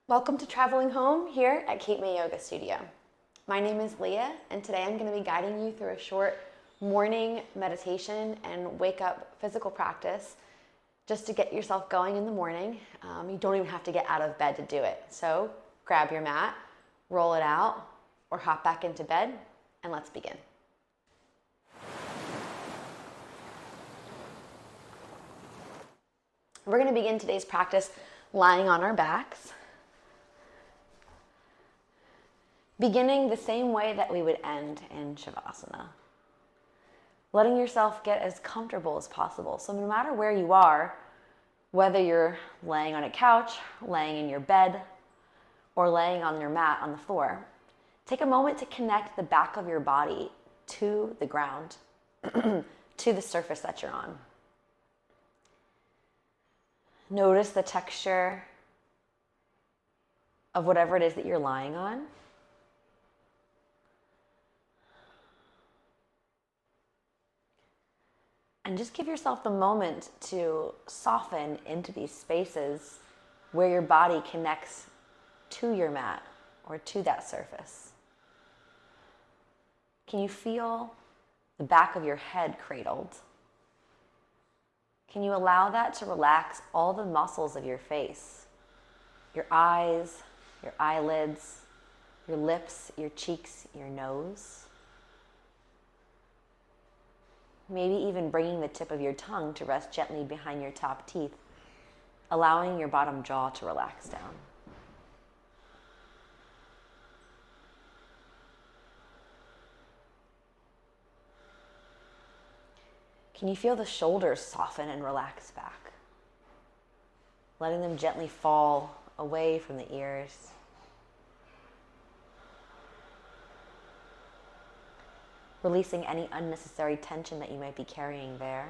Welcome to Traveling Home here at Cape May Yoga Studio. My name is Leah, and today I'm going to be guiding you through a short morning meditation and wake up physical practice just to get yourself going in the morning. You don't even have to get out of bed to do it. So grab your mat, roll it out, or hop back into bed, and let's begin. We're going to begin today's practice lying on our backs, beginning the same way that we would end in Shavasana. Letting yourself get as comfortable as possible. So no matter where you are, whether you're laying on a couch, laying in your bed, or laying on your mat on the floor, take a moment to connect the back of your body to the ground, to the surface that you're on. Notice the texture of whatever it is that you're lying on. And just give yourself the moment to soften into these spaces where your body connects to your mat or to that surface. Can you feel the back of your head cradled? Can you allow that to relax all the muscles of your face? Your eyes, your eyelids, your lips, your cheeks, your nose. Maybe even bringing the tip of your tongue to rest gently behind your top teeth, allowing your bottom jaw to relax down. Can you feel the shoulders soften and relax back? Letting them gently fall away from the ears. Releasing any unnecessary tension that you might be carrying there.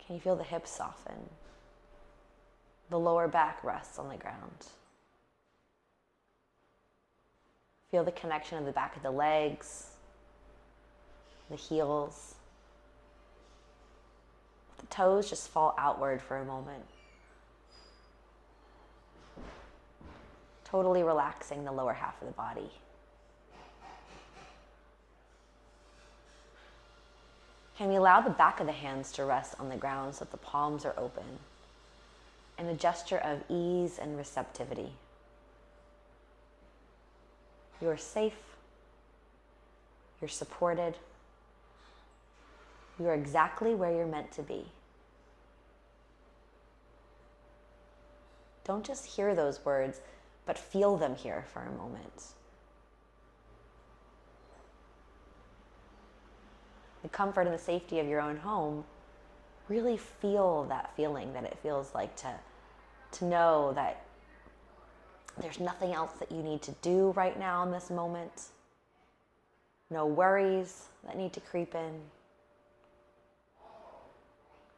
Can you feel the hips soften? The lower back rests on the ground. Feel the connection of the back of the legs, the heels. The toes just fall outward for a moment. Totally relaxing the lower half of the body. Can we allow the back of the hands to rest on the ground so that the palms are open? In a gesture of ease and receptivity. You're safe. You're supported. You're exactly where you're meant to be. Don't just hear those words, but feel them here for a moment. The comfort and the safety of your own home, really feel that feeling that it feels like to know that there's nothing else that you need to do right now in this moment. No worries that need to creep in.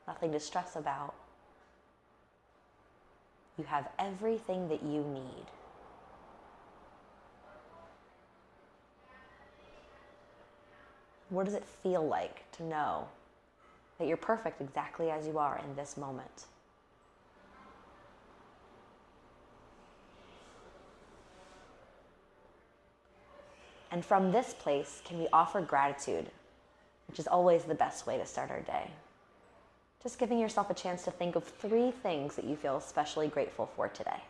Nothing to stress about. You have everything that you need. What does it feel like to know that you're perfect exactly as you are in this moment? And from this place, can we offer gratitude, which is always the best way to start our day. Just giving yourself a chance to think of 3 things that you feel especially grateful for today.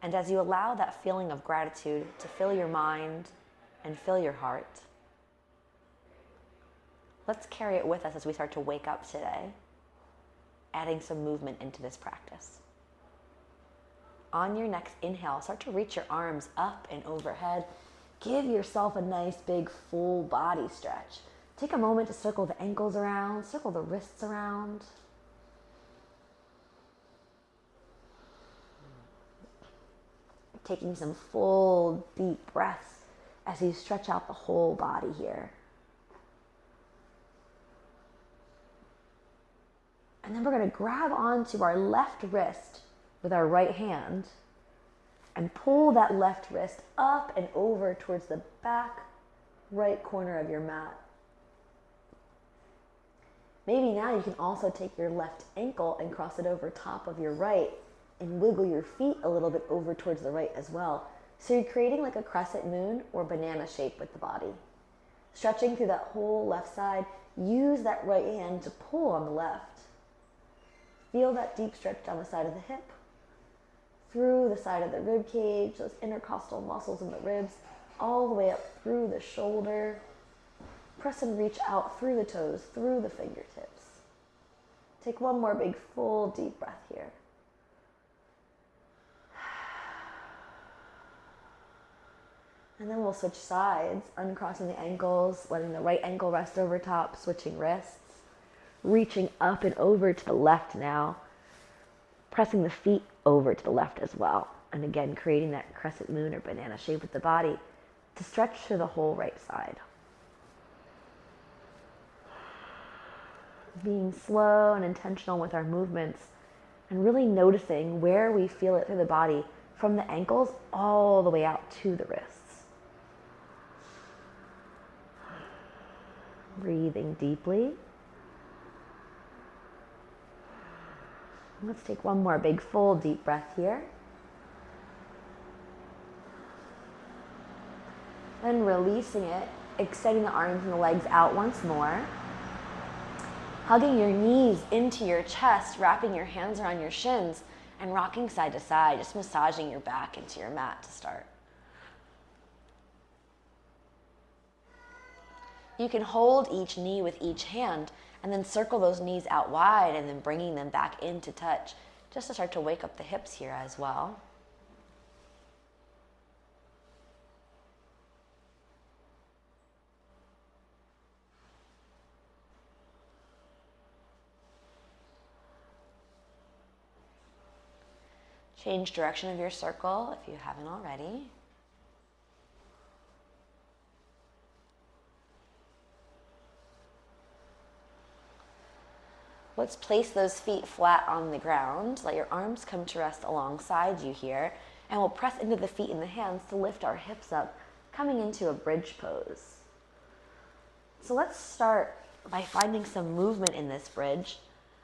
And as you allow that feeling of gratitude to fill your mind and fill your heart, let's carry it with us as we start to wake up today, adding some movement into this practice. On your next inhale, start to reach your arms up and overhead. Give yourself a nice big full body stretch. Take a moment to circle the ankles around, circle the wrists around. Taking some full deep breaths as you stretch out the whole body here. And then we're going to grab onto our left wrist with our right hand and pull that left wrist up and over towards the back right corner of your mat. Maybe now you can also take your left ankle and cross it over top of your right and wiggle your feet a little bit over towards the right as well. So you're creating like a crescent moon or banana shape with the body. Stretching through that whole left side, use that right hand to pull on the left. Feel that deep stretch down the side of the hip, through the side of the rib cage, those intercostal muscles in the ribs, all the way up through the shoulder. Press and reach out through the toes, through the fingertips. Take one more big, full, deep breath here. And then we'll switch sides, uncrossing the ankles, letting the right ankle rest over top, switching wrists, reaching up and over to the left now, pressing the feet over to the left as well. And again, creating that crescent moon or banana shape with the body to stretch through the whole right side. Being slow and intentional with our movements and really noticing where we feel it through the body from the ankles all the way out to the wrists. Breathing deeply. Let's take one more big, full, deep breath here. Then releasing it, extending the arms and the legs out once more. Hugging your knees into your chest, wrapping your hands around your shins, and rocking side to side, just massaging your back into your mat to start. You can hold each knee with each hand and then circle those knees out wide and then bringing them back into touch just to start to wake up the hips here as well. Change direction of your circle if you haven't already. Let's place those feet flat on the ground. Let your arms come to rest alongside you here. And we'll press into the feet and the hands to lift our hips up, coming into a bridge pose. So let's start by finding some movement in this bridge.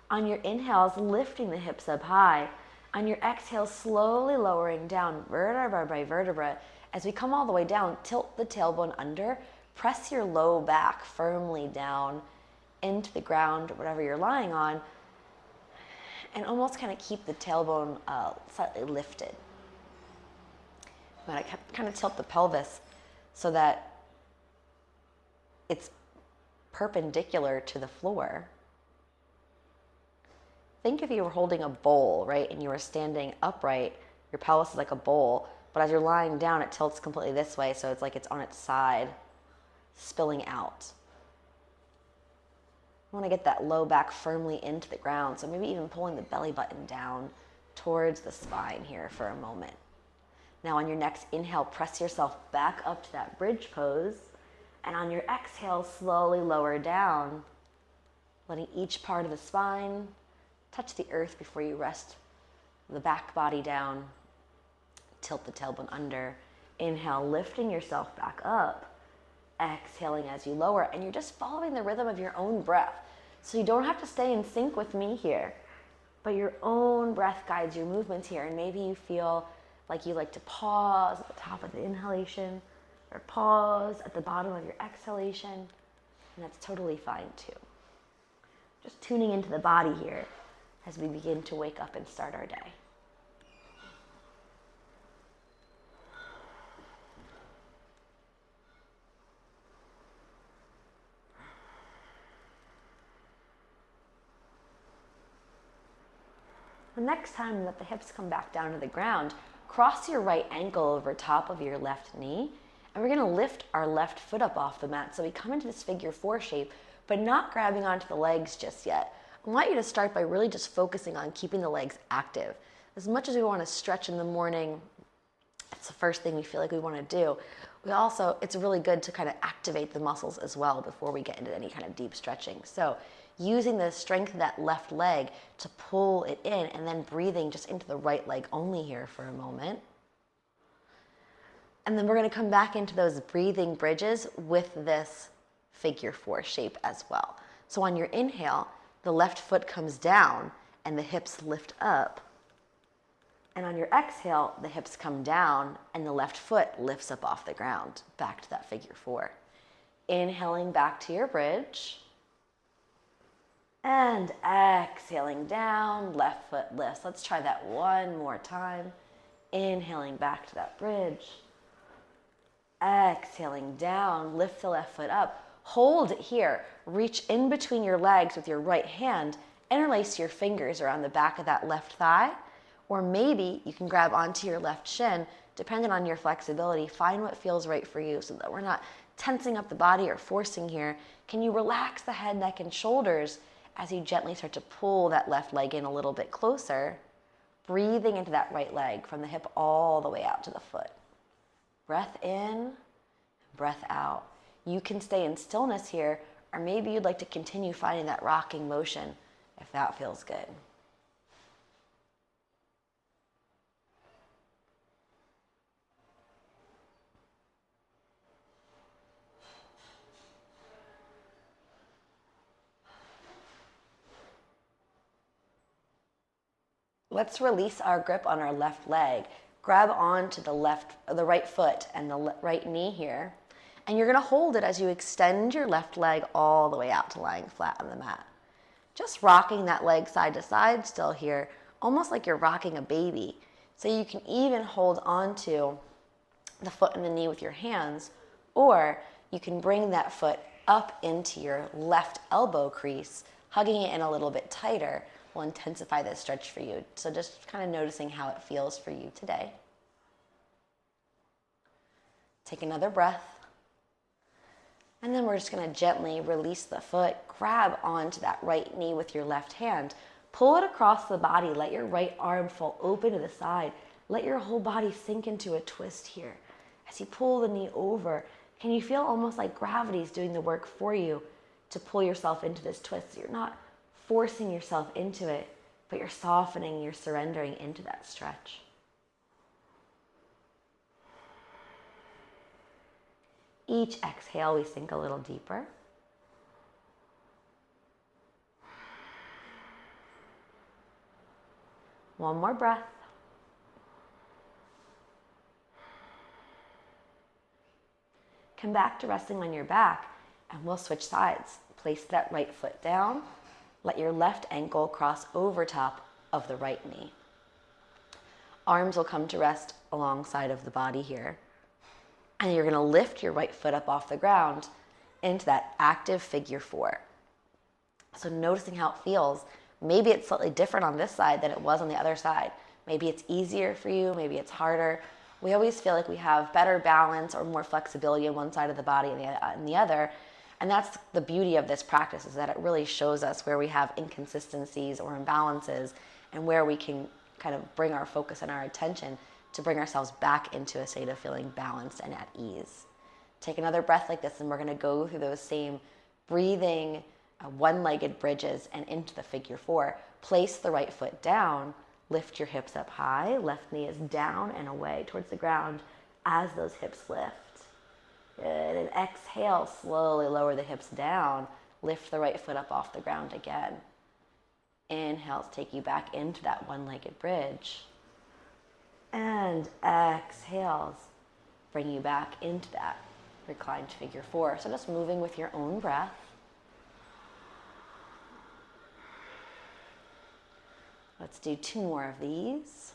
On your inhales, lifting the hips up high. On your exhale, slowly lowering down vertebra by vertebra. As we come all the way down, tilt the tailbone under. Press your low back firmly down into the ground, whatever you're lying on, and almost kind of keep the tailbone slightly lifted. I'm going to kind of tilt the pelvis so that it's perpendicular to the floor. Think if you were holding a bowl, right, and you were standing upright, your pelvis is like a bowl, but as you're lying down, it tilts completely this way, so it's like it's on its side, spilling out. I want to get that low back firmly into the ground, so maybe even pulling the belly button down towards the spine here for a moment. Now on your next inhale, press yourself back up to that bridge pose, and on your exhale, slowly lower down, letting each part of the spine touch the earth before you rest the back body down. Tilt the tailbone under. Inhale, lifting yourself back up. Exhaling as you lower, and you're just following the rhythm of your own breath. So you don't have to stay in sync with me here, but your own breath guides your movements here. And maybe you feel like you like to pause at the top of the inhalation or pause at the bottom of your exhalation, and that's totally fine too. Just tuning into the body here as we begin to wake up and start our day. The next time that the hips come back down to the ground, cross your right ankle over top of your left knee, and we're going to lift our left foot up off the mat. So we come into this figure four shape, but not grabbing onto the legs just yet. I want you to start by really just focusing on keeping the legs active. As much as we want to stretch in the morning, it's the first thing we feel like we want to do. It's really good to kind of activate the muscles as well before we get into any kind of deep stretching. So using the strength of that left leg to pull it in, and then breathing just into the right leg only here for a moment. And then we're going to come back into those breathing bridges with this figure 4 shape as well. So on your inhale, the left foot comes down and the hips lift up. And on your exhale, the hips come down and the left foot lifts up off the ground, back to that figure 4. Inhaling back to your bridge. And exhaling down, left foot lifts. Let's try that one more time. Inhaling back to that bridge. Exhaling down, lift the left foot up. Hold it here. Reach in between your legs with your right hand. Interlace your fingers around the back of that left thigh. Or maybe you can grab onto your left shin, depending on your flexibility. Find what feels right for you so that we're not tensing up the body or forcing here. Can you relax the head, neck, and shoulders as you gently start to pull that left leg in a little bit closer, breathing into that right leg from the hip all the way out to the foot. Breath in, breath out. You can stay in stillness here, or maybe you'd like to continue finding that rocking motion if that feels good. Let's release our grip on our left leg. Grab onto the right foot and the right knee here. And you're going to hold it as you extend your left leg all the way out to lying flat on the mat. Just rocking that leg side to side still here, almost like you're rocking a baby. So you can even hold onto the foot and the knee with your hands, or you can bring that foot up into your left elbow crease, hugging it in a little bit tighter will intensify this stretch for you. So just kind of noticing how it feels for you today. Take another breath. And then we're just going to gently release the foot, grab onto that right knee with your left hand, pull it across the body, let your right arm fall open to the side, let your whole body sink into a twist here. As you pull the knee over, can you feel almost like gravity is doing the work for you to pull yourself into this twist? So you're not forcing yourself into it, but you're softening, you're surrendering into that stretch. Each exhale, we sink a little deeper. One more breath. Come back to resting on your back, and we'll switch sides. Place that right foot down. Let your left ankle cross over top of the right knee. Arms will come to rest alongside of the body here. And you're going to lift your right foot up off the ground into that active figure 4. So noticing how it feels. Maybe it's slightly different on this side than it was on the other side. Maybe it's easier for you, maybe it's harder. We always feel like we have better balance or more flexibility on one side of the body than the other. And that's the beauty of this practice, is that it really shows us where we have inconsistencies or imbalances and where we can kind of bring our focus and our attention to bring ourselves back into a state of feeling balanced and at ease. Take another breath like this, and we're going to go through those same breathing one-legged bridges and into the figure 4. Place the right foot down, lift your hips up high, left knee is down and away towards the ground as those hips lift. Good, and exhale, slowly lower the hips down, lift the right foot up off the ground again. Inhales take you back into that one-legged bridge. And exhales bring you back into that reclined figure 4. So just moving with your own breath. Let's do 2 more of these.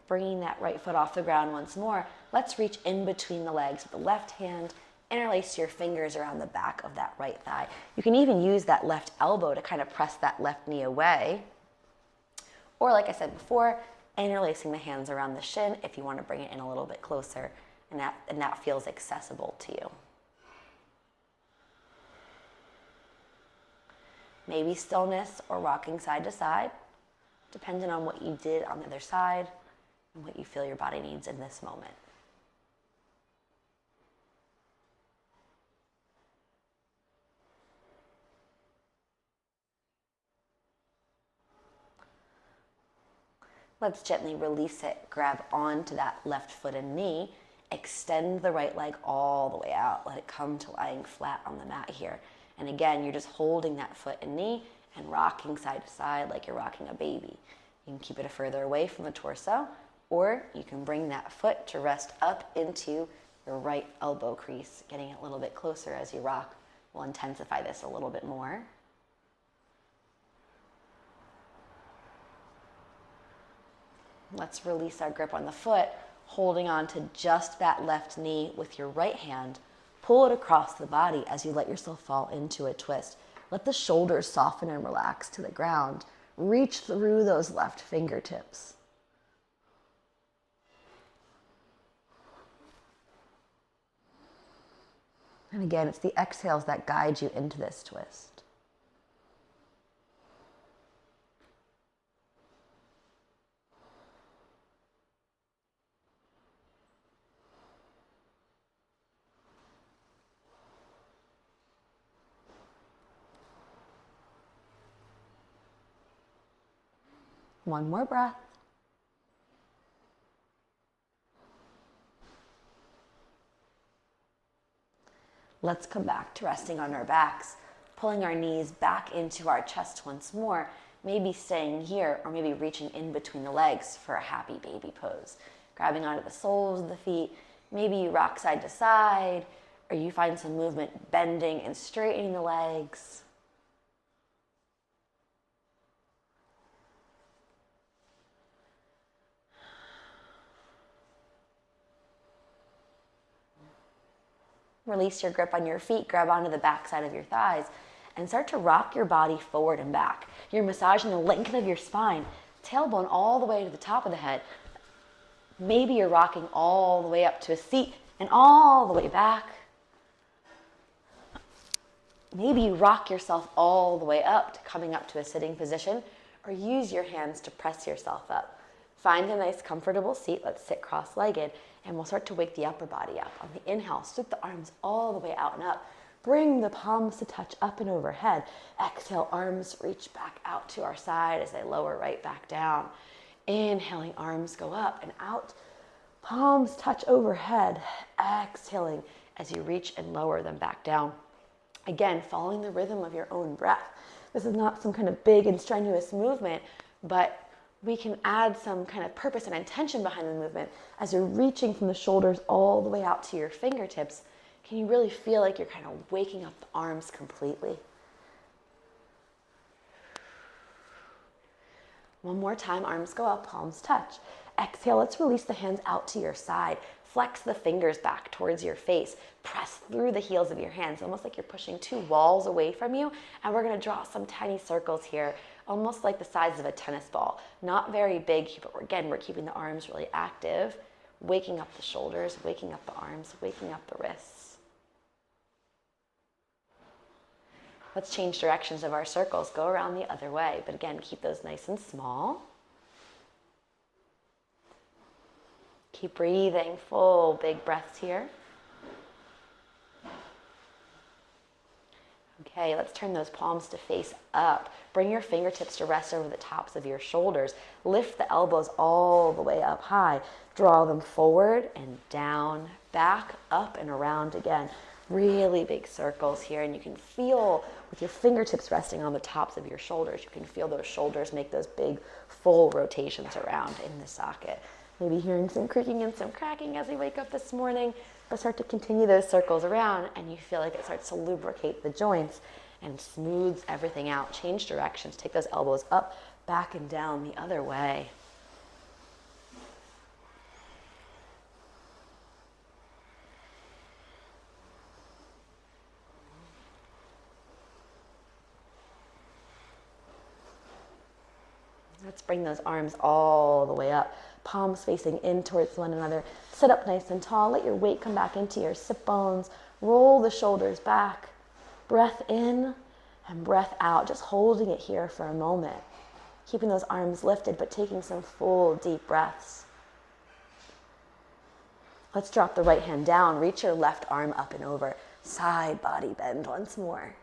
Bringing that right foot off the ground once more. Let's reach in between the legs with the left hand. Interlace your fingers around the back of that right thigh. You can even use that left elbow to kind of press that left knee away. Or like I said before, interlacing the hands around the shin if you want to bring it in a little bit closer and that feels accessible to you. Maybe stillness or rocking side to side, depending on what you did on the other side and what you feel your body needs in this moment. Let's gently release it. Grab onto that left foot and knee. Extend the right leg all the way out. Let it come to lying flat on the mat here. And again, you're just holding that foot and knee and rocking side to side like you're rocking a baby. You can keep it further away from the torso, or you can bring that foot to rest up into your right elbow crease. Getting it a little bit closer as you rock will intensify this a little bit more. Let's release our grip on the foot, holding on to just that left knee with your right hand. Pull it across the body as you let yourself fall into a twist. Let the shoulders soften and relax to the ground. Reach through those left fingertips. And again, it's the exhales that guide you into this twist. One more breath. Let's come back to resting on our backs, pulling our knees back into our chest once more, maybe staying here or maybe reaching in between the legs for a happy baby pose. Grabbing onto the soles of the feet, maybe you rock side to side, or you find some movement bending and straightening the legs. Release your grip on your feet, grab onto the back side of your thighs, and start to rock your body forward and back. You're massaging the length of your spine, tailbone all the way to the top of the head. Maybe you're rocking all the way up to a seat and all the way back. Maybe you rock yourself all the way up to coming up to a sitting position, or use your hands to press yourself up. Find a nice comfortable seat. Let's sit cross-legged, and we'll start to wake the upper body up. On the inhale, sweep the arms all the way out and up. Bring the palms to touch up and overhead. Exhale, arms reach back out to our side as they lower right back down. Inhaling, arms go up and out. Palms touch overhead. Exhaling as you reach and lower them back down. Again, following the rhythm of your own breath. This is not some kind of big and strenuous movement, but we can add some kind of purpose and intention behind the movement. As you're reaching from the shoulders all the way out to your fingertips, can you really feel like you're kind of waking up the arms completely? One more time, arms go up, palms touch. Exhale, let's release the hands out to your side. Flex the fingers back towards your face. Press through the heels of your hands, almost like you're pushing two walls away from you. And we're gonna draw some tiny circles here, almost like the size of a tennis ball. Not very big, but again, we're keeping the arms really active, waking up the shoulders, waking up the arms, waking up the wrists. Let's change directions of our circles, go around the other way, but again, keep those nice and small. Keep breathing, full big breaths here. Okay, let's turn those palms to face up. Bring your fingertips to rest over the tops of your shoulders. Lift the elbows all the way up high. Draw them forward and down, back, up and around again. Really big circles here, and you can feel with your fingertips resting on the tops of your shoulders, you can feel those shoulders make those big full rotations around in the socket. Maybe hearing some creaking and some cracking as we wake up this morning, but start to continue those circles around and you feel like it starts to lubricate the joints and smooths everything out. Change directions, take those elbows up, back and down the other way. Let's bring those arms all the way up, palms facing in towards one another. Sit up nice and tall. Let your weight come back into your sit bones. Roll the shoulders back. Breath in And breath out, just holding it here for a moment. Keeping those arms lifted, but taking some full deep breaths. Let's drop the right hand down. Reach your left arm up and over. Side body bend once more.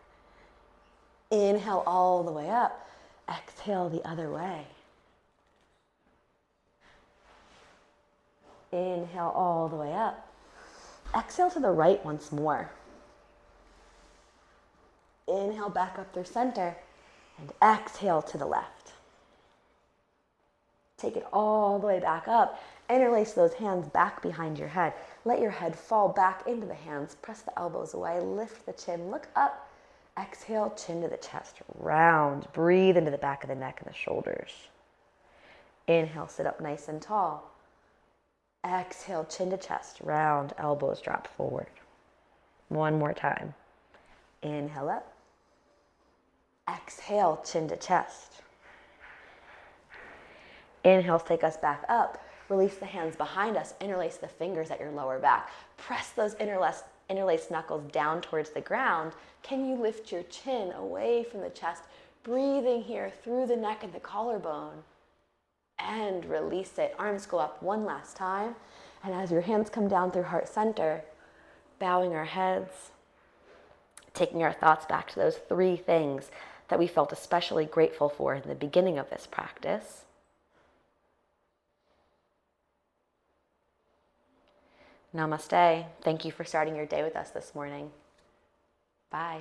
Inhale all the way up. Exhale the other way. Inhale all the way up. Exhale to the right once more. Inhale back up through center and exhale to the left. Take it all the way back up. Interlace those hands back behind your head. Let your head fall back into the hands. Press the elbows away. Lift the chin. Look up. Exhale, chin to the chest. Round. Breathe into the back of the neck and the shoulders. Inhale, sit up nice and tall. Exhale, chin to chest. Round. Elbows drop forward. One more time. Inhale up. Exhale, chin to chest. Inhale, take us back up. Release the hands behind us. Interlace the fingers at your lower back. Press those interlaced knuckles down towards the ground. Can you lift your chin away from the chest? Breathing here through the neck and the collarbone. And release it. Arms go up one last time. And as your hands come down through heart center, bowing our heads, taking our thoughts back to those 3 things that we felt especially grateful for in the beginning of this practice. Namaste. Thank you for starting your day with us this morning. Bye.